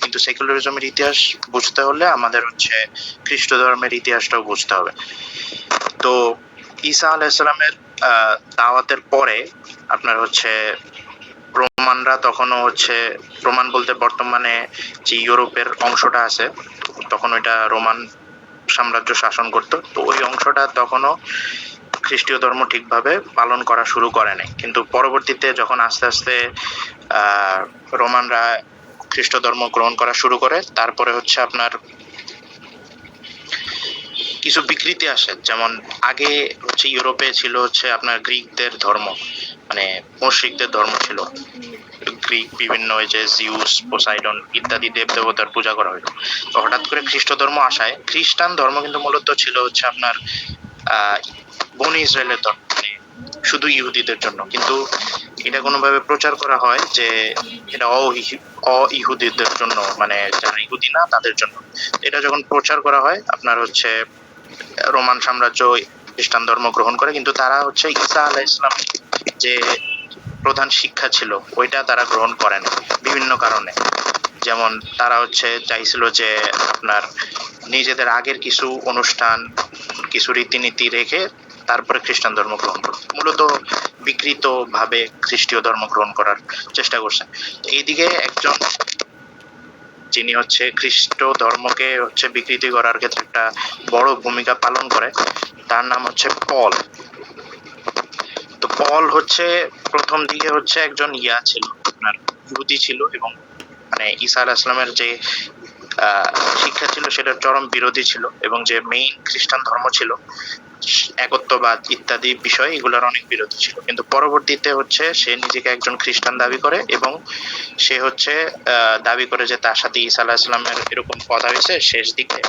কিন্তু সেকুলারিজমের ইতিহাস বুঝতে হলে আমাদের হচ্ছে খ্রিস্ট ধর্মের ইতিহাসটাও বুঝতে হবে। তো ঈসা আলাইহিসসালামের দাওয়াতের পরে আপনার হচ্ছে রোমানরা তখনও হচ্ছে, রোমান বলতে বর্তমানে যে ইউরোপের অংশটা আছে তখন ওইটা রোমান সাম্রাজ্য শাসন করত। তো ওই অংশটা তখনও খ্রিস্টীয় ধর্ম ঠিকভাবে পালন করা শুরু করে নাই, কিন্তু পরবর্তীতে যখন আস্তে আস্তে রোমানরা খ্রিস্ট ধর্ম গ্রহণ করা শুরু করে, তারপরে হচ্ছে আপনার কিছু বিকৃতি আসে। যেমন আগে হচ্ছে ইউরোপে ছিল হচ্ছে আপনার গ্রিকদের ধর্ম, মানে মুশরিকদের ধর্ম ছিল। গ্রিক বিভিন্ন ওই যে জিউস, পোসাইডন ইত্যাদি দেব দেবতার পূজা করা হতো। তো হঠাৎ করে খ্রিস্ট ধর্ম আসায়, খ্রিস্টান ধর্ম কিন্তু মূলত ছিল হচ্ছে আপনার বনি ইসরায়েলের ধর্ম, মানে শুধু ইহুদিদের জন্য। কিন্তু এটা কোনোভাবে প্রচার করা হয় যে এটা অ-ইহুদিদের জন্য, মানে যারা ইহুদি না তাদের জন্য। এটা যখন প্রচার করা হয় আপনার হচ্ছে রোমান সাম্রাজ্য খ্রিস্টান ধর্ম গ্রহণ করে, কিন্তু তারা হচ্ছে ঈসা আলাইহিস সালামের যে প্রধান শিক্ষা ছিল ওইটা তারা গ্রহণ করে না বিভিন্ন কারণে। যেমন তারা হচ্ছে চাইছিল যে আপনার নিজেদের আগের কিছু অনুষ্ঠান, কিছু রীতিনীতি রেখে তারপরে খ্রিস্টান ধর্ম গ্রহণ করবে, মূলত বিকৃত ভাবে খ্রিস্টীয় ধর্ম গ্রহণ করার চেষ্টা করছে। এইদিকে একজন যিনি হচ্ছে খ্রিস্ট ধর্মকে হচ্ছে বিকৃতি করার ক্ষেত্রে একটা বড় ভূমিকা পালন করে, তার নাম হচ্ছে পল। তো পল হচ্ছে প্রথম দিকে হচ্ছে একজন ছিল, আপনার ইহুদি ছিল, এবং মানে ঈসা আলাইহিস সালামের যে শিক্ষা ছিল সেটার চরম বিরোধী ছিল, এবং যে মেইন খ্রিস্টান ধর্ম ছিল একত্ববাদ ইত্যাদি বিষয়, এগুলোর অনেক বিরোধী ছিল। কিন্তু পরবর্তীতে হচ্ছে সে নিজেকে একজন খ্রিস্টান দাবি করে, এবং সে হচ্ছে দাবি করে যে তার সাথে ঈসা আলাইহিস সালামের এরকম কথা হয়েছে শেষ দিকে,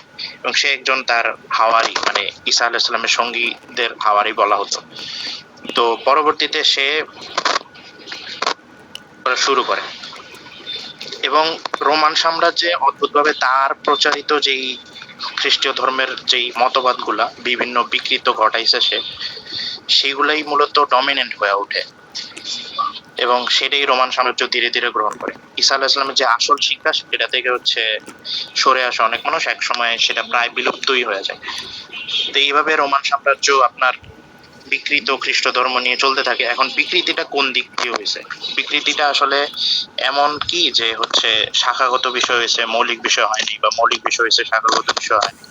এবং সে একজন তার হাওয়ারি, মানে ঈসা আলাইহিস সালামের সঙ্গীদের হাওয়ারি বলা হতো। তো পরবর্তীতে সে শুরু করে, এবং রোমান সাম্রাজ্যে অদ্ভুতভাবে তার প্রচারিত যেই খ্রিস্টীয় ধর্মের যেই মতবাদগুলা বিভিন্ন বিকৃত ঘটাইছে সে, সেগুলাই মূলত ডমিনেন্ট হয়ে ওঠে, এবং সেটাই রোমান সাম্রাজ্য ধীরে ধীরে গ্রহণ করে। ঈসা আলাইহিস সালামের যে আসল শিক্ষা সেটা থেকে হচ্ছে সরে আসে অনেক মানুষ, এক সময় সেটা প্রায় বিলুপ্তই হয়ে যায়। তো এইভাবে রোমান সাম্রাজ্য আপনার বিকৃত খ্রিস্ট ধর্ম নিয়ে চলতে থাকে। এখন বিকৃতিটা কোন দিক দিয়ে হয়েছে? বিকৃতিটা আসলে এমন কি যে হচ্ছে শাখাগত বিষয় হয়েছে, মৌলিক বিষয় হয়নি, বা মৌলিক বিষয় হয়েছে শাখাগত বিষয় হয়নি।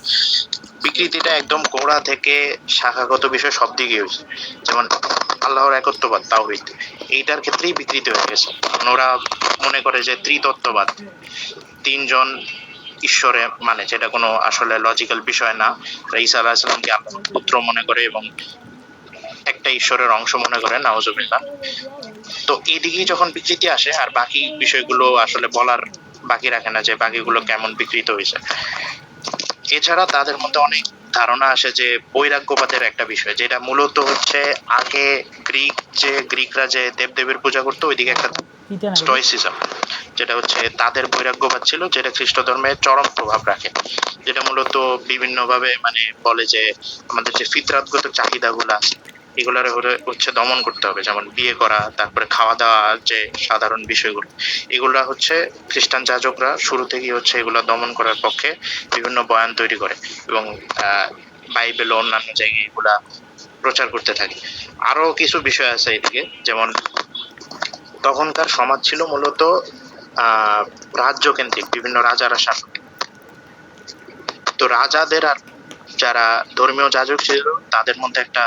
বিকৃতিটা একদম গোড়া থেকে শাখাগত বিষয় সব দিকে হয়েছে। যেমন আল্লাহর একত্ববাদ, তাওহীদ, এইটার ক্ষেত্রেই বিকৃতি হয়ে গেছে। ওরা মনে করে যে ত্রিতত্ত্ববাদ, তিনজন ঈশ্বরে, মানে যেটা কোনো আসলে লজিক্যাল বিষয় না। ঈসা আলাইহিস সালামকে আল্লাহর পুত্র মনে করে এবং একটা ঈশ্বরের অংশ মনে করে, নাউজুবিল্লাহ। তো এইদিকেই যখন বিকৃতি আসে, আর বাকি বিষয়গুলো আসলে বলার বাকি রাখে না যে বাকিগুলো কেমন বিকৃত হয়েছে। এছাড়া তাদের মধ্যে অনেক ধারণা আসে যে বৈরাগ্যবাদের একটা বিষয়, যেটা মূলত হচ্ছে আগে গ্রিকরা যে দেবদেবীর পূজা করতো, ওইদিকে একটা স্টয়সিজম, যেটা হচ্ছে তাদের বৈরাগ্যবাদ ছিল, যেটা খ্রিস্ট ধর্মে চরম প্রভাব রাখে। যেটা মূলত বিভিন্ন ভাবে মানে বলে যে আমাদের যে ফিতরাতগত চাহিদাগুলো আছে এগুলার হচ্ছে দমন করতে হবে, যেমন বিয়ে করা, তারপরে খাওয়া দাওয়া, যে সাধারণ বিষয়গুলো, এগুলা হচ্ছে খ্রিস্টান যাজকরা শুরু থেকেই হচ্ছে এগুলা দমন করার পক্ষে বিভিন্ন বয়ান তৈরি করে, এবং বাইবেল ও অন্যান্য জায়গায় এগুলা প্রচার করতে থাকে। আরো কিছু বিষয় আছে এদিকে, যেমন তখনকার সমাজ ছিল মূলত রাজ্যকেন্দ্রিক, বিভিন্ন রাজারা শাসক। তো রাজাদের আর যারা ধর্মীয় যাজক ছিল তাদের মধ্যে একটা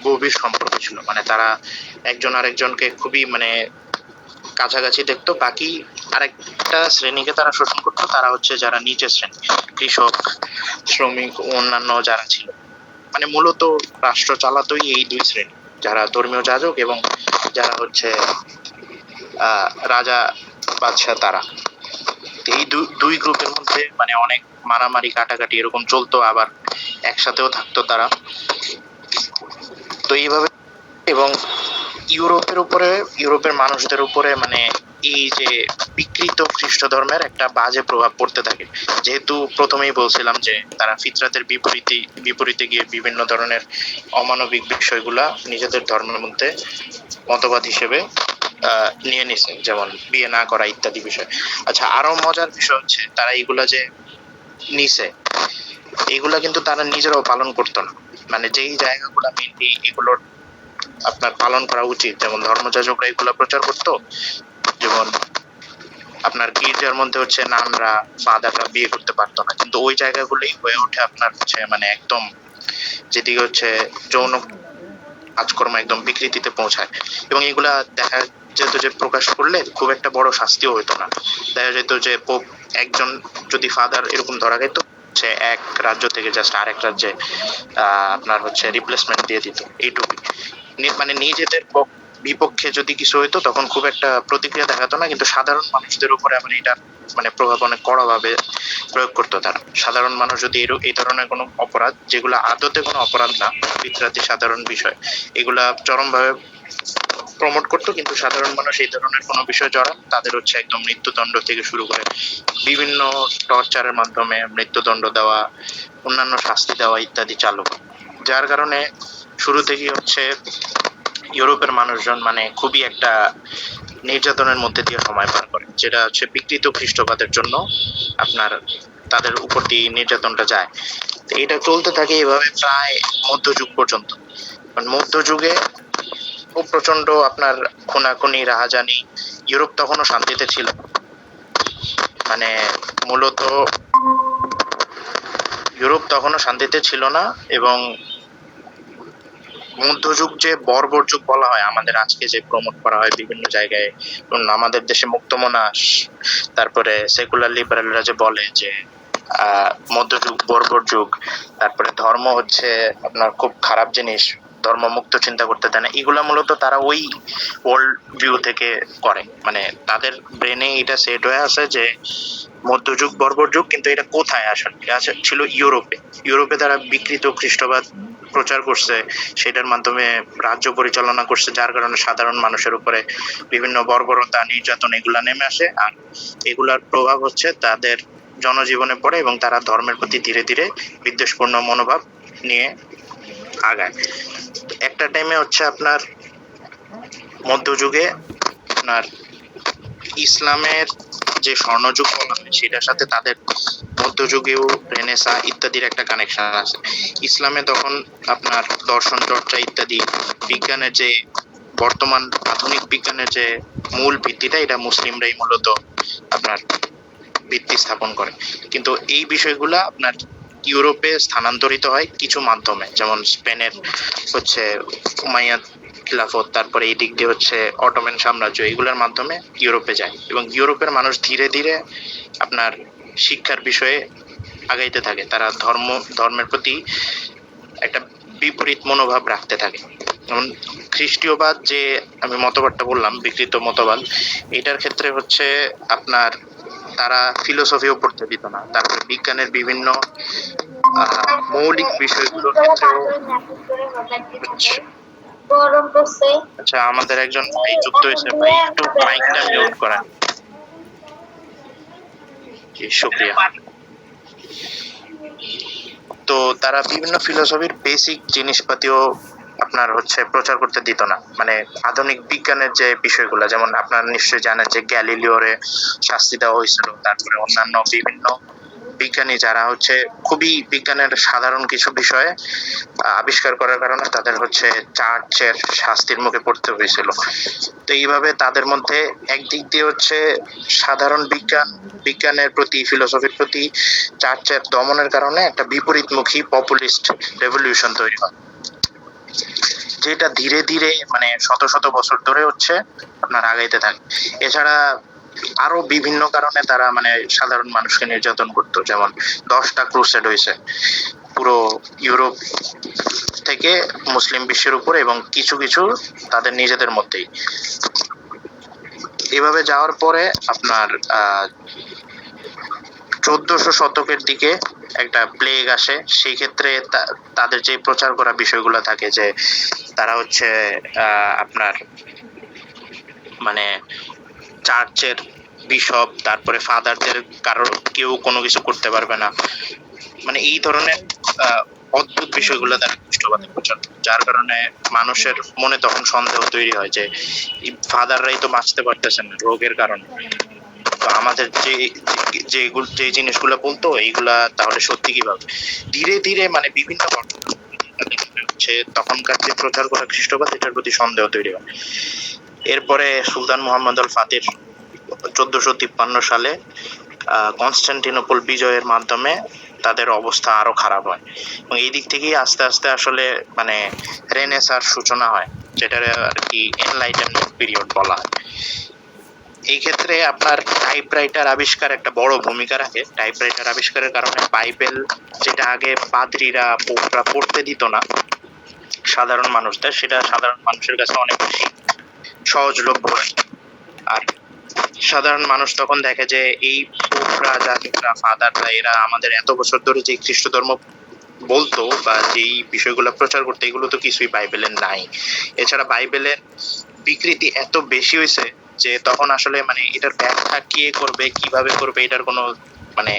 গভীর সম্পর্ক ছিল, মানে তারা একজন আরেকজনকে খুবই মানে কাছাকাছি দেখতো। বাকি আরেকটা শ্রেণীকে তারা শোষণ করতো, তারা হচ্ছে যারা নিচের শ্রেণী, কৃষক, শ্রমিক ও অন্যান্য যারা ছিল। মানে মূলত রাষ্ট্র চালাতোই এই দুই শ্রেণী, যারা ধর্মীয় যাজক এবং যারা হচ্ছে রাজা বাদশাহ তারা। এই দুই গ্রুপের মধ্যে মানে অনেক মারামারি কাটাকাটি এরকম চলতো, আবার একসাথেও থাকতো তারা। তো এইভাবে, এবং ইউরোপের মানুষদের উপরে মানে এই যে বিকৃত খ্রিস্ট ধর্মের একটা বাজে প্রভাব পড়তে থাকে, যেহেতু প্রথমেই বলছিলাম যে তারা ফিতরাতের বিপরীতে গিয়ে বিভিন্ন ধরনের অমানবিক বিষয়গুলা নিজেদের ধর্মের মধ্যে মতবাদ হিসেবে নিয়ে নিছে, যেমন বিয়ে না করা ইত্যাদি বিষয়। আচ্ছা, আরো মজার বিষয় হচ্ছে তারা এইগুলা যে নিছে, এগুলা কিন্তু তারা নিজেরাও পালন করতো না। মানে যেই জায়গাগুলা মেনলি এগুলোর আপনার পালন করা উচিত, যেমন ধর্মযাজকরা এগুলা প্রচার করতো, যেমন আপনার গির্জার মধ্যে হচ্ছে নানরা ফাদাররা বিয়ে করতে পারতো না, কিন্তু ওই জায়গাগুলোই হয়ে ওঠে আপনার হচ্ছে মানে একদম যেদিকে হচ্ছে যৌন কাজকর্ম একদম বিকৃতিতে পৌঁছায়। এবং এগুলা দেখা যেত যে প্রকাশ করলে খুব একটা বড় শাস্তিও হইতো না। দেখা যেত যে পোপ একজন যদি ফাদার এরকম ধরা যেত, সে এক রাজ্য থেকে জাস্ট আরেক রাজ্যে আপনার হচ্ছে রিপ্লেসমেন্ট দিয়ে দিত, এইটুকুই। মানে নিজেদের বিপক্ষে যদি কিছু হইতো তখন খুব একটা প্রতিক্রিয়া দেখাতো না, কিন্তু সাধারণ মানুষদের উপরে আবার এটা মানে প্রভাব অনেক কড়া ভাবে প্রয়োগ করতো তারা। সাধারণ মানুষ যদি এই ধরনের কোনো অপরাধ, যেগুলো আদতে কোনো অপরাধ না, বিত্রাতি সাধারণ বিষয়, এগুলা চরমভাবে প্রমোট করতো, কিন্তু সাধারণ মানুষ এই ধরনের কোনো বিষয় জড়ান তাদের হচ্ছে একদম মৃত্যুদণ্ড থেকে শুরু করে বিভিন্ন টর্চারের মাধ্যমে মৃত্যুদণ্ড দেওয়া, অন্যান্য শাস্তি দেওয়া ইত্যাদি চালু করে। যার কারণে শুরু থেকেই হচ্ছে ইউরোপের মানুষজন মানে খুবই একটা নির্যাতনের মধ্যে দিয়ে সময় পার করে, যেটা হচ্ছে বিকৃত খ্রিস্টবাদের জন্য আপনার তাদের উপর দিয়ে নির্যাতনটা যায়। এটা চলতে থাকে এভাবে প্রায় মধ্যযুগ পর্যন্ত। মধ্যযুগে খুব প্রচন্ড আপনার খুনাখুনি রাহাজানি, ইউরোপ তখনও শান্তিতে ছিল। মানে মূলত ইউরোপ তখনও শান্তিতে ছিল না, এবং মধ্যযুগ যে বর্বর যুগ বলা হয় আমাদের আজকে যে প্রমোট করা হয় বিভিন্ন জায়গায়, আমাদের দেশে মুক্তমনা, তারপরে সেকুলার লিবারেলরা যে বলে যে মধ্যযুগ বর্বর যুগ, তারপরে ধর্ম হচ্ছে আপনার খুব খারাপ জিনিস, ধর্ম মুক্ত চিন্তা করতে দেয় না, এগুলা মূলত তারা ওই ওয়ার্ল্ড ভিউ থেকে করে। মানে তাদের ব্রেনে এটা সেট হয়ে আছে যে মধ্যযুগ বর্বর যুগ, কিন্তু এটা কোথায় আসলে ছিল? ইউরোপে। ইউরোপে তারা বিকৃত খ্রিস্টবাদ প্রচার করছে, সেটার মাধ্যমে রাজ্য পরিচালনা করছে, যার কারণে সাধারণ মানুষের উপরে বিভিন্ন বর্বরতা নির্যাতন এগুলা নেমে আসে, আর এগুলার প্রভাব হচ্ছে তাদের জনজীবনে পড়ে, এবং তারা ধর্মের প্রতি ধীরে ধীরে বিদ্বেষপূর্ণ মনোভাব নিয়ে আগায়। একটা টাইমে হচ্ছে আপনার মধ্যযুগে আপনার ইসলামের যে স্বর্ণযুগ বলা হয় সেটার সাথে তাদের মধ্যযুগেও রেনেসা ইত্যাদির একটা কানেকশন আছে। ইসলামে তখন আপনার দর্শন চর্চা ইত্যাদি বিজ্ঞানের যে বর্তমান আধুনিক বিজ্ঞানের যে মূল ভিত্তিটা, এটা মুসলিমরাই মূলত আপনার ভিত্তি স্থাপন করে। কিন্তু এই বিষয়গুলা আপনার ইউরোপে স্থানান্তরিত হয় কিছু মাধ্যমে, যেমন স্পেনের হচ্ছে উমাইয়াদ খিলাফত, তারপরে এই দিক দিয়ে হচ্ছে অটোমান সাম্রাজ্য, এগুলোর মাধ্যমে ইউরোপে যায়, এবং ইউরোপের মানুষ ধীরে ধীরে আপনার শিক্ষার বিষয়ে আগাইতে থাকে। তারা ধর্মের প্রতি একটা বিপরীত মনোভাব রাখতে থাকে। যেমন খ্রিস্টীয়বাদ যে আমি মতবাদটা বললাম, বিকৃত মতবাদ, এটার ক্ষেত্রে হচ্ছে আপনার তারা ফিলোসফিও পড়তে দিত না, তারপরে বিজ্ঞানের বিভিন্ন মৌলিক বিষয়গুলোর ক্ষেত্রেও। আচ্ছা, আমাদের একজন ভাই যুক্ত হয়েছে, ভাই একটু মাইকটা মিউট করেন। জি, শুকরিয়া। তো তারা বিভিন্ন ফিলোসফির বেসিক জিনিসপাতিও আপনার হচ্ছে প্রচার করতে দিত না। মানে আধুনিক বিজ্ঞানের যে বিষয়গুলো, যেমন আপনারা নিশ্চয়ই জানেন যে গ্যালিলিওরে শাস্তি দেওয়া হয়েছিল, তারপরে অন্যান্য বিভিন্ন বিজ্ঞানী যারা হচ্ছে খুবই বিজ্ঞানের সাধারণ কিছু বিষয়ে আবিষ্কার করার কারণে তাদের হচ্ছে চার্চের শাস্তির মুখে পড়তে হয়েছিল। তো এইভাবে তাদের মধ্যে একদিক দিয়ে হচ্ছে সাধারণ বিজ্ঞানের প্রতি, ফিলোসফির প্রতি চার্চের দমনের কারণে একটা বিপরীতমুখী পপুলিস্ট রেভলিউশন তৈরি হয়, যেটা ধীরে ধীরে মানে শত শত বছর ধরে হচ্ছে আপনার আগাইতে থাকে। এছাড়া আরো বিভিন্ন কারণে তারা মানে সাধারণ মানুষকে নির্যাতন করতো, যেমন 10টা ক্রুসেড হয়েছে পুরো ইউরোপ থেকে মুসলিম বিশ্বের উপরে, এবং কিছু কিছু তাদের নিজেদের মধ্যেই। এভাবে যাওয়ার পরে আপনার 1400 শতকের দিকে একটা প্লেগ আসে। সেই ক্ষেত্রে তাদের যে প্রচার করা বিষয়গুলো থাকে, যে তারা হচ্ছে আপনার মানে চার্চের বিশপ, তারপরে ফাদারদের কারো কেউ কোনো কিছু করতে পারবে না, মানে এই ধরনের অদ্ভুত বিষয়গুলো তারা খ্রিস্টবাদের প্রচার করে। যার কারণে মানুষের মনে তখন সন্দেহ তৈরি হয় যে ফাদাররাই তো বাঁচতে পারতেছেন না রোগের কারণে, তো আমাদের যে জিনিসগুলো বলতো এইগুলা তাহলে সত্যি কিভাবে। ধীরে ধীরে মানে বিভিন্ন ঘটনা হচ্ছে তখনকার যে প্রচার করা খ্রিস্টবাদ এটার প্রতি সন্দেহ তৈরি হয়। এরপরে সুলতান মুহাম্মদ আল ফাতির 1453 সালে কনস্টান্টিনোপল বিজয়ের মাধ্যমে তাদের অবস্থা আরো খারাপ হয়, এবং এই দিক থেকেই আস্তে আস্তে আসলে মানে রেনেসার সূচনা হয়, যেটা আর কি এনলাইটেনমেন্ট পিরিয়ড বলা হয়। এই ক্ষেত্রে আপনার টাইপরাইটার আবিষ্কার একটা বড় ভূমিকা রাখে। টাইপরাইটার আবিষ্কারের কারণে বাইবেল, যেটা আগে পাদ্রীরা পোপরা পড়তে দিত না সাধারণ মানুষদের, সেটা সাধারণ মানুষের কাছে অনেক বেশি সহজলভ্য হয়। আর সাধারণ মানুষ তখন দেখে যে এই পোপরা, যাজকরা, ফাদাররা এরা আমাদের এত বছর ধরে যে খ্রিস্ট ধর্ম বলতো বা যেই বিষয়গুলো প্রচার করতে, এগুলো তো কিছুই বাইবেলের নাই। এছাড়া বাইবেলের বিকৃতি এত বেশি হয়েছে যে তখন আসলে মানে এটার ব্যাখ্যা কে করবে, কিভাবে করবে, এটার কোনো মানে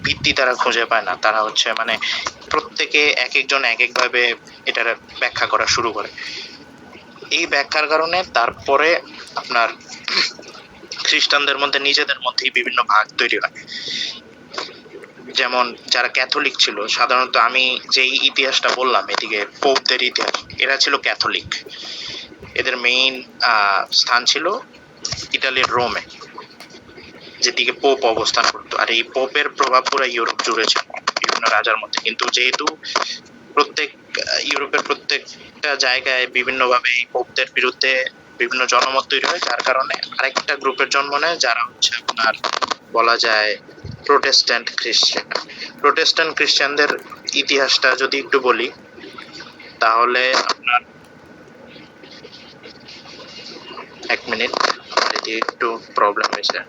ভিত্তি তারা খুঁজে পায় না। তারা হচ্ছে মানে প্রত্যেকে এক একজন এক একভাবে এটার ব্যাখ্যা করা শুরু করে। এই ব্যাখ্যার কারণে তারপরে আপনার খ্রিস্টানদের মধ্যে নিজেদের মধ্যেই বিভিন্ন ভাগ তৈরি হয়। যেমন যারা ক্যাথলিক ছিল, সাধারণত আমি যেই ইতিহাসটা বললাম এদিকে পোপদের ইতিহাস, এরা ছিল ক্যাথলিক। এদের মেইন স্থান ছিল ইতালির রোমে, যেদিকে পোপ অবস্থান করতো। আর এই পোপের প্রভাব পুরো ইউরোপ জুড়ে ছিল বিভিন্ন রাজার মধ্যে। কিন্তু যেহেতু ইউরোপের প্রত্যেকটা জায়গায় বিভিন্নভাবে এই পোপদের বিরুদ্ধে বিভিন্ন জনমত তৈরি হয়, যার কারণে আরেকটা গ্রুপের জন্ম নেয়, যারা হচ্ছে আপনার বলা যায় প্রোটেস্ট্যান্ট খ্রিস্টান। প্রোটেস্ট্যান্ট খ্রিস্টানদের ইতিহাসটা যদি একটু বলি, তাহলে আপনার এক মিনিট, আমার এদিকে একটু প্রবলেম হয়েছে।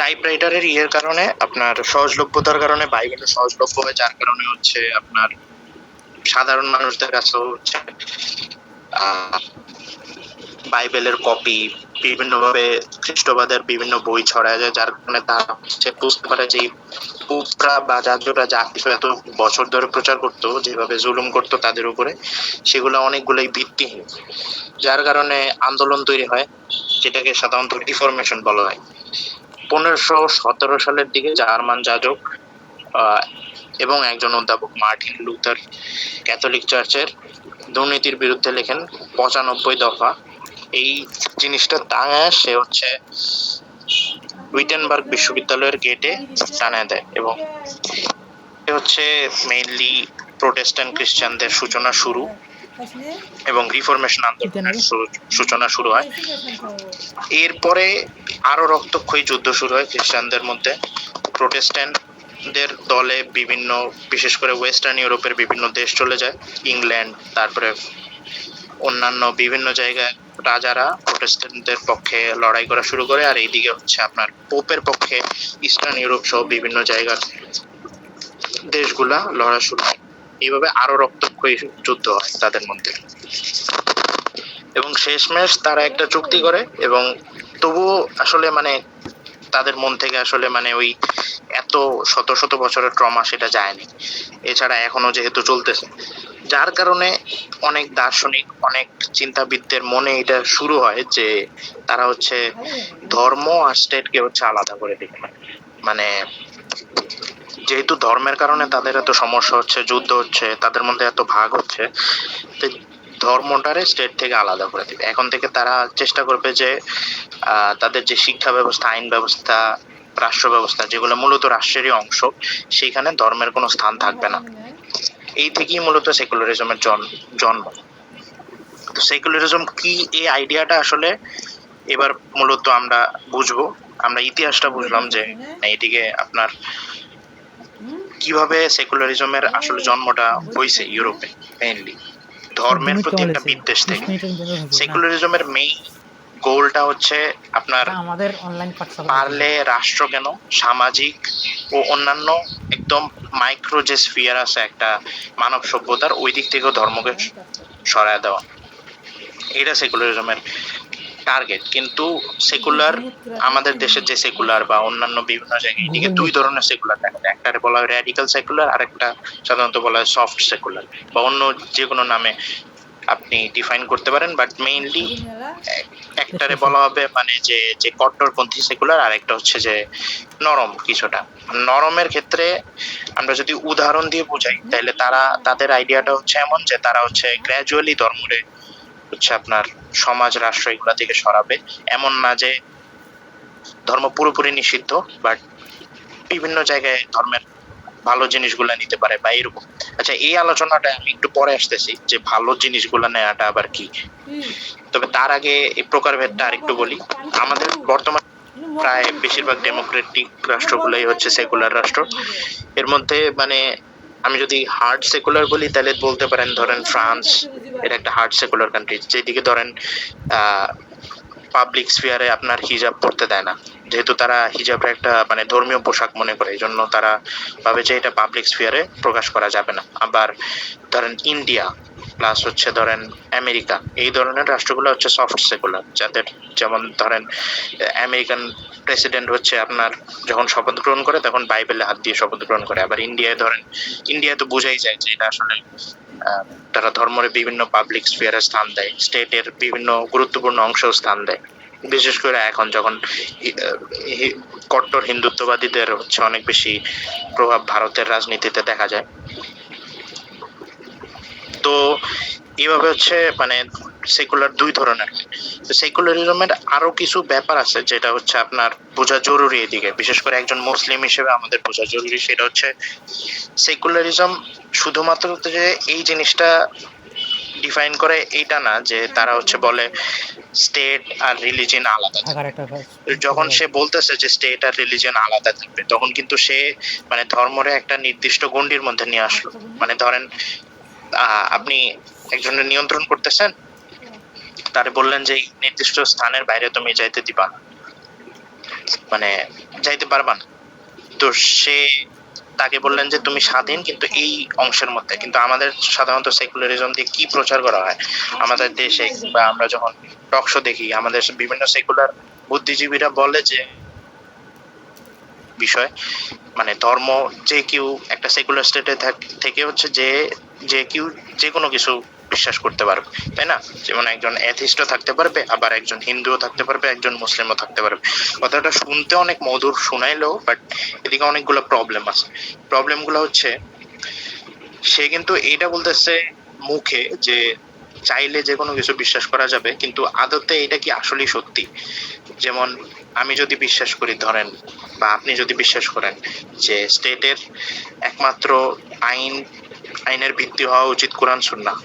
টাইপরাইটারের ইয়ের কারণে আপনার সহজলভ্যতার কারণে বাইবেলের সহজলভ্য হয়, যার কারণে হচ্ছে আপনার সাধারণ মানুষদের কাছেও হচ্ছে বাইবেলের কপি বিভিন্নভাবে খ্রিস্টবাদের বিভিন্ন বই ছড়ায় যায়, যার কারণে তারা হচ্ছে বুঝতে পারে যে পোপরা বা যাজকরা যা কিছু এত বছর ধরে প্রচার করতো, যেভাবে জুলুম করতো তাদের উপরে, সেগুলো অনেকগুলোই ভিত্তিহীন। যার কারণে আন্দোলন তৈরি হয়, যেটাকে সাধারণত রিফরমেশন বলা হয়। 1517 সালের দিকে জার্মান যাজক এবং একজন অধ্যাপক মার্টিন লুথার ক্যাথলিক চার্চের দুর্নীতির বিরুদ্ধে লেখেন 95 দফা। এই জিনিসটা টাঙায় সে হচ্ছে উইটেনবার্গ বিশ্ববিদ্যালয়ের গেটে টানায় দেয়, এবং হচ্ছে মেইনলি প্রোটেস্ট্যান্ট খ্রিস্টানদের সূচনা শুরু এবং রিফরমেশন আন্দোলনের সূচনা শুরু হয়। এরপরে আরো রক্তক্ষয়ী যুদ্ধ শুরু হয় খ্রিস্টানদের মধ্যে। প্রোটেস্ট্যান্টদের দলে বিভিন্ন, বিশেষ করে ওয়েস্টার্ন ইউরোপের বিভিন্ন দেশ চলে যায়, ইংল্যান্ড, তারপরে অন্যান্য বিভিন্ন জায়গায় রাজারা প্রোটেস্ট্যান্টদের পক্ষে লড়াই করা শুরু করে। আর এইদিকে হচ্ছে আপনার পোপের পক্ষে ইস্টার্ন ইউরোপ সহ বিভিন্ন জায়গার দেশগুলা লড়া শুরু হয়। এইভাবে আরো রক্তক্ষয়ী যুদ্ধ হয় তাদের মধ্যে, এবং শেষমেশ তারা একটা চুক্তি করে, এবং তবুও আসলে মানে তাদের মন থেকে আসলে মানে ওই এত শত শত বছরের ট্রমা সেটা যায়নি। এছাড়া এখনো যেহেতু চলতেছে, যার কারণে অনেক দার্শনিক, অনেক চিন্তাবিদদের মনে এটা শুরু হয় যে তারা হচ্ছে ধর্ম আর স্টেটকে হচ্ছে আলাদা করে দিবে। মানে যেহেতু ধর্মের কারণে তাদের এত সমস্যা হচ্ছে, যুদ্ধ হচ্ছে, তাদের মধ্যে এত ভাগ হচ্ছে, ধর্মটারে স্টেট থেকে আলাদা করে দিবে। এখন থেকে তারা চেষ্টা করবে যে তাদের যে শিক্ষা ব্যবস্থা, আইন ব্যবস্থা, রাষ্ট্র ব্যবস্থা, যেগুলো মূলত রাষ্ট্রেরই অংশ, সেখানে ধর্মের কোনো স্থান থাকবে না। এই থেকেই মূলত সেকুলারিজমের জন্ম। তো সেকুলারিজম কি, এই আইডিয়াটা আসলে এবার মূলত আমরা বুঝবো। আমরা ইতিহাসটা বুঝলাম যে এইদিকে আপনার কিভাবে সেকুলারিজমের আসলে জন্মটা হয়েছে ইউরোপে, মেইনলি ধর্মের প্রতি একটা বিদ্বেষ থেকে। সেকুলারিজমের মেইন গোলটা হচ্ছে আপনার আমাদের অনলাইন পাঠশালা পারলে রাষ্ট্র কেন, সামাজিক ও অন্যান্য একদম মাইক্রো যে স্ফিয়ার আছে একটা মানব সভ্যতার, ওই দিক থেকেও ধর্মকে সরায় দেওয়া। এটা সেকুলারিজমের টার্গেট। কিন্তু সেকুলার আমাদের দেশের যে সেকুলার বা অন্যান্য বিভিন্ন জায়গায় এদিকে দুই ধরনের সেকুলার দেখা যায়। একটারে বলা হয় র্যাডিক্যাল সেকুলার, আর একটা সাধারণত বলা হয় সফট সেকুলার, বা অন্য যে কোনো নামে আপনি ডিফাইন করতে পারেন, বাট মেইনলি একটারে বলা হবে মানে যে যে কট্টরপন্থী সেকুলার, আর একটা হচ্ছে যে নরম কিছুটা। নরমের ক্ষেত্রে আমরা যদি উদাহরণ দিয়ে বোঝাই তাহলে তাদের আইডিয়াটা হচ্ছে এমন যে তারা হচ্ছে গ্র্যাজুয়ালি ধর্মরে হচ্ছে আপনার সমাজ রাষ্ট্র এগুলা থেকে সরাবে। এমন না যে ধর্ম পুরোপুরি নিষিদ্ধ, বাট বিভিন্ন জায়গায় ধর্মের ভালো জিনিসগুলা নিতে পারে বা এরকম। আচ্ছা, এই আলোচনাটা আমি একটু পরে আসতেছি যে ভালো জিনিসগুলা নেওয়াটা আবার কি। তবে তার আগে এই প্রকারভেদটা আরেকটু বলি। আমাদের বর্তমান প্রায় বেশিরভাগ ডেমোক্রেটিক রাষ্ট্রগুলোই হচ্ছে সেকুলার রাষ্ট্র। এর মধ্যে মানে আমি যদি হার্ড সেকুলার বলি তাহলে বলতে পারেন ধরেন ফ্রান্স, এটা একটা হার্ড সেকুলার কান্ট্রি, যেদিকে ধরেন পাবলিক স্ফিয়ারে আপনার হিজাব পড়তে দেয় না, যেহেতু তারা হিজাবটা একটা মানে ধর্মীয় পোশাক মনে করে, এই জন্য তারা ভাবে যে এটা পাবলিক স্ফিয়ারে প্রকাশ করা যাবে না। আবার ধরেন ইন্ডিয়া প্লাস হচ্ছে ধরেন আমেরিকা, এই ধরনের রাষ্ট্রগুলো হচ্ছে সফট সেকুলার, যাদের যেমন ধরেন আমেরিকান প্রেসিডেন্ট হচ্ছে আপনার যখন শপথ গ্রহণ করে তখন বাইবেলে হাত দিয়ে শপথ গ্রহণ করে। আবার ইন্ডিয়ায় ধরেন, ইন্ডিয়ায় তো বোঝাই যায় যে এটা আসলে তারা ধর্মের বিভিন্ন পাবলিক স্ফিয়ারে স্থান দেয়, স্টেটের বিভিন্ন গুরুত্বপূর্ণ অংশেও স্থান দেয়। বিশেষ করে এখন যখন কট্টর হিন্দুত্ববাদীদের হচ্ছে অনেক বেশি প্রভাব ভারতের রাজনীতিতে দেখা যায়। তো এইভাবে হচ্ছে মানে সেকুলার দুই ধরনের। সেকুলারিজমের আরো কিছু ব্যাপার আছে যেটা হচ্ছে আপনার বোঝা জরুরি এদিকে, বিশেষ করে একজন মুসলিম হিসেবে আমাদের বোঝা জরুরি। সেটা হচ্ছে সেকুলারিজম শুধুমাত্র যে এই জিনিসটা ডিফাইন করে এইটা না যে তারা হচ্ছে বলে স্টেট আর রিলিজিয়ন আলাদা থাকবে। যখন সে বলতেছে যে স্টেট আর রিলিজিয়ন আলাদা থাকবে, তখন কিন্তু সে মানে ধর্মরে একটা নির্দিষ্ট গণ্ডির মধ্যে নিয়ে আসলো। মানে ধরেন আপনি একজনের নিয়ন্ত্রণ করতেছেন, তারে বললেন যে এই নির্দিষ্ট স্থানের বাইরে তুমি যাইতে দিবা না, মানে যাইতে পারবা না। তো সে তাকে বললেন যে তুমি স্বাধীন কিন্তু এই অংশের মধ্যে। কিন্তু আমাদের সাধারণত সেকুলারিজম দিয়ে কি প্রচার করা হয় আমাদের দেশে, বা আমরা যখন টক শো দেখি, আমাদের বিভিন্ন সেকুলার বুদ্ধিজীবীরা বলে যে বিষয় মানে ধর্ম যে কেউ একটা সেকুলার স্টেটে থেকে হচ্ছে যে যে কেউ যে কোনো কিছু বিশ্বাস করতে পারবে, তাই না? যেমন একজন অ্যাথিস্টও থাকতে পারবে, আবার একজন হিন্দুও থাকতে পারবে, একজন মুসলিমও থাকতে পারবে। কথাটা শুনতে অনেক মধুর শোনাইলেও বাট এদিকে অনেকগুলো প্রবলেম আছে। প্রবলেমগুলো হচ্ছে সে কিন্তু এইটা বলতেছে মুখে যে চাইলে যে কোনো কিছু বিশ্বাস করা যাবে, কিন্তু আদতে এটা কি আসলেই সত্যি? যেমন আমি যদি বিশ্বাস করি ধরেন, বা আপনি যদি বিশ্বাস করেন যে স্টেটের একমাত্র আইনের ভিত্তি হওয়া উচিত কোরআন সুন্নাহ,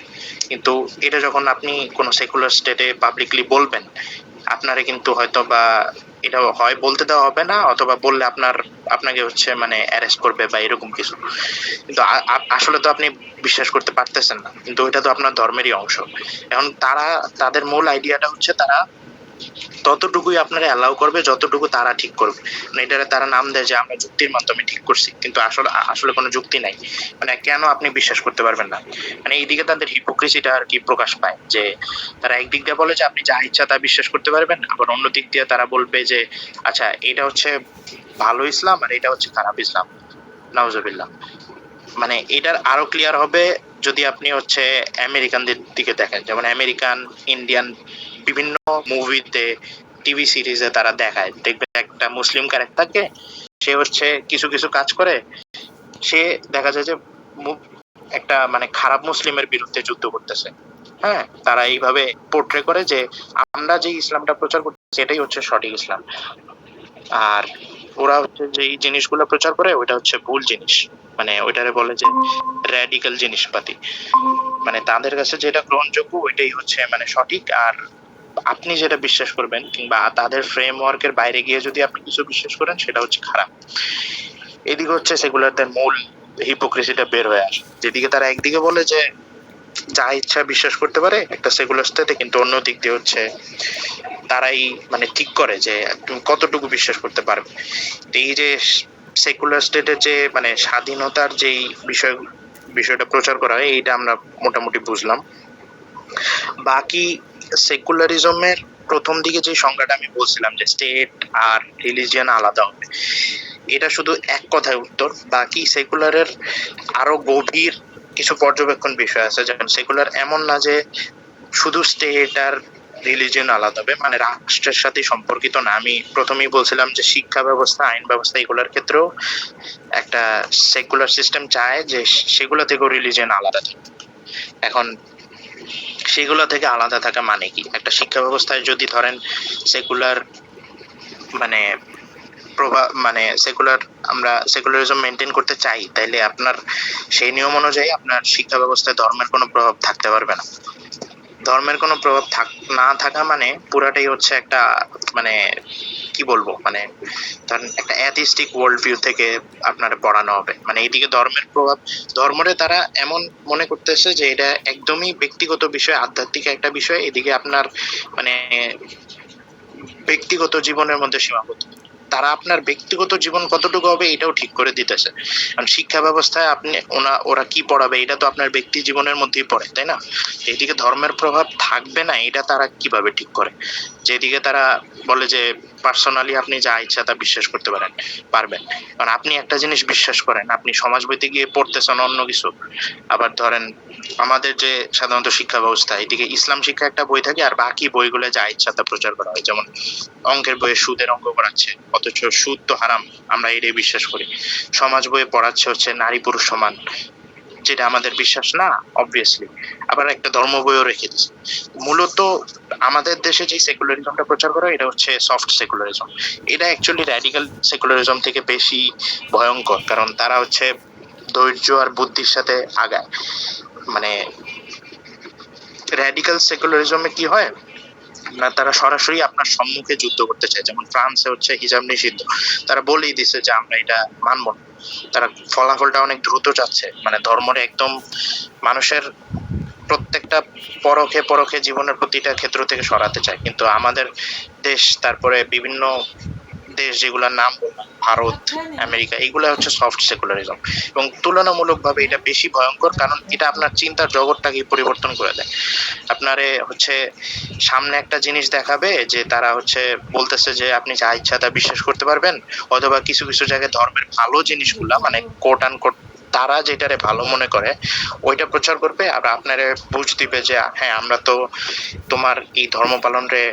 কিন্তু এটা যখন আপনি কোনো সেকুলার স্টেটে পাবলিকলি বলবেন, আপনারে কিন্তু হয়তো বা এটা হয় বলতে দেওয়া হবে না, অথবা বললে আপনাকে হচ্ছে মানে অ্যারেস্ট করবে বা এরকম কিছু। কিন্তু আসলে তো আপনি বিশ্বাস করতে পারতেছেন না, কিন্তু এটা তো আপনার ধর্মেরই অংশ। এখন তাদের মূল আইডিয়াটা হচ্ছে তারা ততটুকুই আপনারা অ্যালাউ করবে যতটুকু তারা ঠিক করবে। মানে এটারে তারা নাম দেয় যে আমরা যুক্তির মাধ্যমে ঠিক করছি, কিন্তু আসলে আসলে কোনো যুক্তি নাই। মানে কেন আপনি বিশ্বাস করতে পারবেন না? মানে এইদিকে তাদের হিপোক্রেসিটা আর কি প্রকাশ পায়, যে তারা একদিক দিয়ে বলে যে আপনি যা ইচ্ছা তা বিশ্বাস করতে পারবেন, আবার অন্য দিক দিয়ে তারা বলবে যে আচ্ছা এটা হচ্ছে ভালো ইসলাম আর এটা হচ্ছে খারাপ ইসলাম। নাউজুবিল্লাহ। মানে এটার আরো ক্লিয়ার হবে যদি আপনি হচ্ছে আমেরিকানদের দিকে দেখেন। যেমন আমেরিকান, ইন্ডিয়ান বিভিন্ন মুভিতে, টিভি সিরিজে তারা দেখায়, দেখবেন একটা মুসলিম ক্যারেক্টারকে, সে হচ্ছে কিছু কিছু কাজ করে, সে দেখা যায় যে একটা মানে খারাপ মুসলিমের বিরুদ্ধে যুদ্ধ করতেছে। হ্যাঁ, তারা এইভাবে পোর্ট্রে করে যে আমরা যে ইসলামটা প্রচার করতেছি এটাই হচ্ছে সঠিক ইসলাম, আর ওরা হচ্ছে যে এই জিনিসগুলো প্রচার করে ওইটা হচ্ছে ভুল জিনিস। মানে ওইটারে বলে যে র্যাডিক্যাল জিনিসপাতি। মানে তাদের কাছে যেটা গ্রহণযোগ্য ওইটাই হচ্ছে মানে সঠিক, আর আপনি যেটা বিশ্বাস করবেন কিংবা তাদের ফ্রেমওয়ার্কের বাইরে গিয়ে যদি আপনি কিছু বিশ্বাস করেন সেটা হচ্ছে খারাপ। এদিকে হচ্ছে সেকুলারদের মূল হিপোক্রেসিটা বের হয়ে আসে, যেদিকে তারা একদিকে বলে যে যা ইচ্ছা বিশ্বাস করতে পারে একটা সেকুলার স্টেটে, কিন্তু অন্য দিক দিয়ে হচ্ছে তারাই মানে ঠিক করে যে তুমি কতটুকু বিশ্বাস করতে পারবে। এই যে সেকুলার স্টেটের যে মানে স্বাধীনতার যেই বিষয়টা প্রচার করা হয় এইটা আমরা মোটামুটি বুঝলাম। বাকি সেকুলারিজমের প্রথম দিকে যে সংজ্ঞাটা আমি বলছিলাম যে স্টেট আর রিলিজিয়ন আলাদা হবে, এটা শুধু এক কথায় উত্তর। বাকি সেকুলারের আরো গভীর কিছু পর্যবেক্ষণ বিষয় আছে। যেমন সেকুলার এমন না যে শুধু স্টেট আর রিলিজিয়ন আলাদা হবে, মানে রাষ্ট্রের সাথে সম্পর্কিত না। আমি প্রথমেই বলছিলাম যে শিক্ষা ব্যবস্থা, আইন ব্যবস্থা, এগুলোর ক্ষেত্রেও একটা সেকুলার সিস্টেম চায় যে সেগুলো থেকেও রিলিজিয়ন আলাদা থাকে। এখন সেগুলো থেকে আলাদা থাকা মানে কি? একটা শিক্ষা ব্যবস্থায় যদি ধরেন সেকুলার মানে মানে সেকুলার, আমরা সেকুলারিজম মেনটেন করতে চাই, তাইলে আপনার সেই নিয়ম অনুযায়ী আপনার শিক্ষা ব্যবস্থায় ধর্মের কোনো প্রভাব থাকতে পারবে না। ধর্মের কোনো প্রভাব না থাকা মানে পুরাটাই হচ্ছে একটা মানে কি বলবো, মানে ধরেন একটা অ্যাথিস্টিক ওয়ার্ল্ড ভিউ থেকে আপনার পড়ানো হবে। মানে এইদিকে ধর্মের প্রভাব, ধর্মরে তারা এমন মনে করতেছে যে এটা একদমই ব্যক্তিগত বিষয়, আধ্যাত্মিক একটা বিষয়, এদিকে আপনার মানে ব্যক্তিগত জীবনের মধ্যে সীমাবদ্ধ। তারা আপনার ব্যক্তিগত জীবন কতটুকু হবে এটাও ঠিক করে দিতেছে। কারণ শিক্ষা ব্যবস্থায় আপনি ওরা কি পড়াবে এটা তো আপনার ব্যক্তি জীবনের মধ্যেই পড়ে, তাই না? এদিকে ধর্মের প্রভাব থাকবে না এটা তারা কিভাবে ঠিক করে? যেদিকে তারা বলে যে পার্সোনালি আপনি যা ইচ্ছা তা বিশ্বাস করতে পারবেন। কারণ আপনি একটা জিনিস বিশ্বাস করেন, আপনি সমাজ বইতে গিয়ে পড়তেছেন অন্য কিছু। আবার ধরেন আমাদের যে সাধারণত শিক্ষা ব্যবস্থা, এদিকে ইসলাম শিক্ষা একটা বই থাকে আর বাকি বইগুলো যা ইচ্ছা তা প্রচার করা হয়। যেমন অঙ্কের বইয়ে সুদের অঙ্ক করাচ্ছে, অথচ সুদ তো হারাম, আমরা এটাই বিশ্বাস করি। সমাজ বইয়ে পড়াচ্ছে হচ্ছে নারী পুরুষ সমান, যেটা আমাদের বিশ্বাস না অবভিয়াসলি। আবার একটা ধর্ম বইও রেখে দিচ্ছে। মূলত আমাদের দেশে যে সেকুলারিজমটা প্রচার করা এটা হচ্ছে সফট সেকুলারিজম। এটা অ্যাকচুয়ালি র্যাডিক্যাল সেকুলারিজম থেকে বেশি ভয়ঙ্কর, কারণ তারা হচ্ছে ধৈর্য আর বুদ্ধির সাথে আগায়। মানে র্যাডিক্যাল সেকুলারিজমে কি হয় না, তারা সরাসরি আপনার সম্মুখে যুদ্ধ করতে চায়। যেমন ফ্রান্সে হচ্ছে হিজাব নিষিদ্ধ, তারা বলেই দিছে যে আমরা এটা মানব না। তারা ফলাফলটা অনেক দ্রুত চাচ্ছে, মানে ধর্মরে একদম মানুষের প্রত্যেকটা পরোক্ষে পরোক্ষে জীবনের প্রতিটা ক্ষেত্র থেকে সরাতে চায়। কিন্তু আমাদের দেশ, তারপরে বিভিন্ন দেশ যেগুলোর নাম বললাম, ভারত, আমেরিকা, এগুলো হচ্ছে সফট সেকুলারিজম। এবং তুলনামূলকভাবে এটা বেশি ভয়ঙ্কর, কারণ এটা আপনার চিন্তার জগৎটাকে পরিবর্তন করে দেয়। আপনারে হচ্ছে সামনে একটা জিনিস দেখাবে যে তারা হচ্ছে বলতেছে যে আপনি যা ইচ্ছা তা বিশ্বাস করতে পারবেন, অথবা কিছু কিছু জায়গায় ধর্মের ভালো জিনিসগুলা মানে কোট আন কোট তারা যেটারে ভালো মনে করে ওইটা প্রচার করবে, আর আপনারে বুঝ দিবে যে হ্যাঁ আমরা তো তোমার এই ধর্ম পালনরে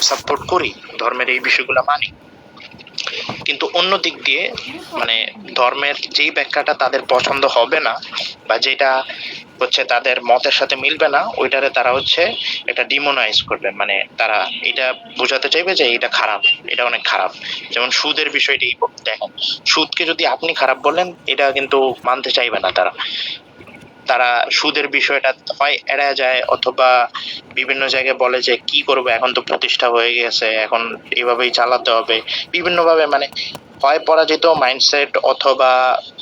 সাপোর্ট করি, ধর্মের এই বিষয়গুলা মানি। কিন্তু অন্য দিক দিয়ে মানে ধর্মের যেই ব্যাখ্যাটা তাদের পছন্দ হবে না বা যেটা হচ্ছে তাদের মতের সাথে মিলবে না, ওইটারে তারা হচ্ছে এটা ডিমোনাইজ করবে। মানে তারা এটা বোঝাতে চাইবে যে এটা খারাপ, এটা অনেক খারাপ। যেমন সুদের বিষয়টি দেখেন, সুদকে যদি আপনি খারাপ বলেন এটা কিন্তু মানতে চাইবে না তারা। তারা সুদের বিষয়টা হয় এড়ায় যায়, অথবা বিভিন্ন জায়গায় বলে যে কি করবো, এখন তো প্রতিষ্ঠা হয়ে গেছে, এখন এভাবেই চালাতে হবে। বিভিন্নভাবে মানে হয় পরাজিত মাইন্ডসেট, অথবা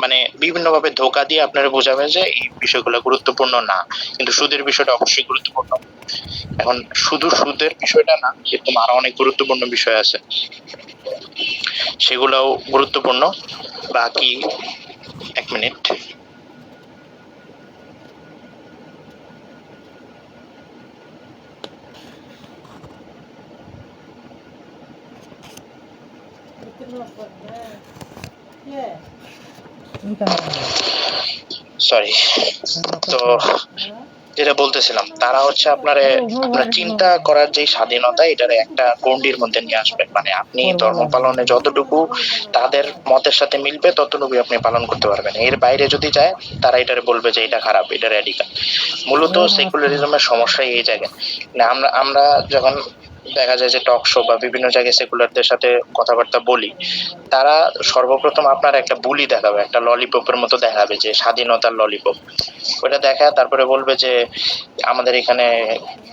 মানে বিভিন্নভাবে ধোকা দিয়ে আপনারা বোঝাবে যে এই বিষয়গুলো গুরুত্বপূর্ণ না। কিন্তু সুদের বিষয়টা অবশ্যই গুরুত্বপূর্ণ। এখন শুধু সুদের বিষয়টা না, কিন্তু আরো অনেক গুরুত্বপূর্ণ বিষয় আছে, সেগুলোও গুরুত্বপূর্ণ। বাকি এক মিনিট। সরি। তো যেটা বলতেছিলাম, তারা হচ্ছে আপনার চিন্তা করার যে স্বাধীনতা এটার একটা গণ্ডির মধ্যে নিয়ে আসবে। মানে আপনি ধর্ম পালনে যতটুকু তাদের মতের সাথে মিলবে ততটুকু আপনি পালন করতে পারবেন, এর বাইরে যদি যায় তারা এটারে বলবে যে এটা খারাপ, এটা র্যাডিক্যাল। মূলত সেকুলারিজমের সমস্যাই এই জায়গায়। মানে আমরা আমরা যখন দেখা যায় যে টক শো বা বিভিন্ন জায়গায় সেকুলারদের সাথে কথাবার্তা বলি, তারা সর্বপ্রথম আপনার একটা বুলি দেখাবে, একটা ললিপপের মতো দেখাবে যে স্বাধীনতার ললিপপ। ওটা দেখায় তারপরে বলবে যে আমাদের এখানে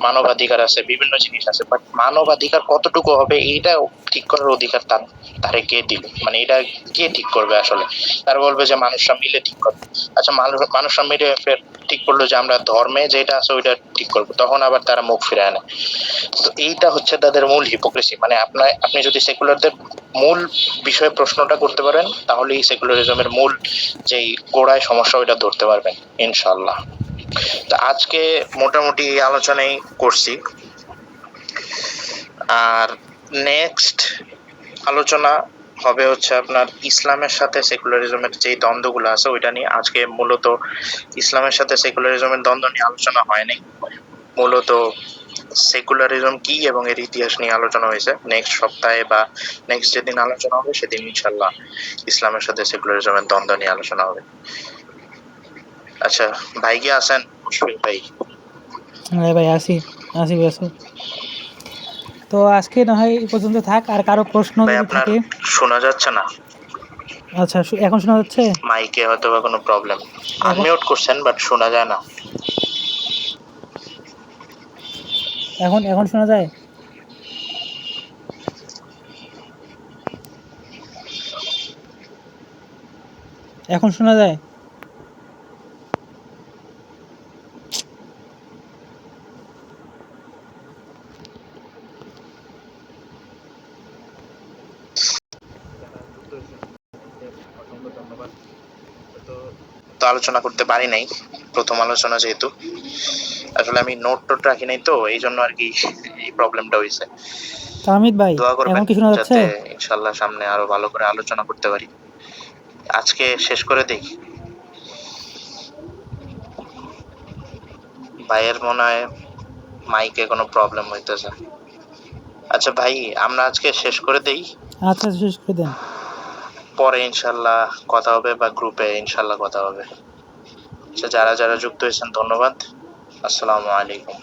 মানবাধিকার আছে, বিভিন্ন জিনিস আছে। বাট মানবাধিকার কতটুকু হবে এইটা ঠিক করার অধিকার তারে কে দিল? মানে এটা কে ঠিক করবে আসলে? তারা বলবে যে মানুষরা মিলে ঠিক করবে। আচ্ছা, মানুষরা মিলে ফের ঠিক করলো যে আমরা ধর্মে যেটা আছে ওইটা ঠিক করবো, তখন আবার তারা মুখ ফিরে আনে। তো এইটা হচ্ছে তাদের মূল হিপোক্রেসি। মানে আপনি যদি সেকুলারদের মূল বিষয়ে প্রশ্নটা করতে পারেন, তাহলে এই সেকুলারিজমের মূল যেই গোড়ায় সমস্যা ওইটা ধরতে পারবেন ইনশাআল্লাহ। তো আজকে মোটামুটি আলোচনাই করছি। আর নেক্সট আলোচনা হবে হচ্ছে আপনার ইসলামের সাথে সেকুলারিজমের যে দ্বন্দ্বগুলো আছে ওইটা নিয়ে। আজকে মূলত ইসলামের সাথে সেকুলারিজমের দ্বন্দ্ব নিয়ে আলোচনা হয়নি, মূলত সেকুলারিজম কি এবং এর ইতিহাস নিয়ে আলোচনা হয়েছে। নেক্সট সপ্তাহে বা নেক্সট যেদিন আলোচনা হবে সেদিন ইনশাল্লাহ ইসলামের সাথে সেকুলারিজমের দ্বন্দ্ব নিয়ে আলোচনা হবে। আচ্ছা ভাই কি আছেন? মুশফিক ভাই হ্যাঁ ভাই, আসি আসি আসি। তো আজকে না হয় এই পর্যন্ত থাক, আর কারো প্রশ্ন ভাই যদি আপনার থাকে। শোনা যাচ্ছে না, আচ্ছা, এখন শোনা যাচ্ছে? মাইকে হয়তো বা কোনো প্রবলেম। এখন আনমিউট করছেন বাট শোনা যায় না। এখন এখন শোনা যায়? এখন শোনা যায়? তো আলোচনা করতে পারি নাই, প্রথম আলোচনা যেহেতু, আসলে আমি নোট টোট রাখি নাই, তো এই জন্য আর কি এই প্রবলেমটা হয়েছে। তাহমিদ ভাই, দোয়া করবেন এখন কি শোনা যাচ্ছে? যাতে ইনশাল্লাহ সামনে আরো ভালো করে আলোচনা করতে পারি। আজকে শেষ করে দেই। ভাইয়ের মনে হয় মাইকে কোনো প্রবলেম হইতেছে। আচ্ছা ভাই, আমরা আজকে শেষ করে দেই, আচ্ছা, শেষ করে দেন। পরে ইনশাল্লাহ কথা হবে বা গ্রুপে ইনশাল্লাহ কথা হবে। আচ্ছা, যারা যারা যুক্ত হয়েছেন ধন্যবাদ। আসসালামু আলাইকুম।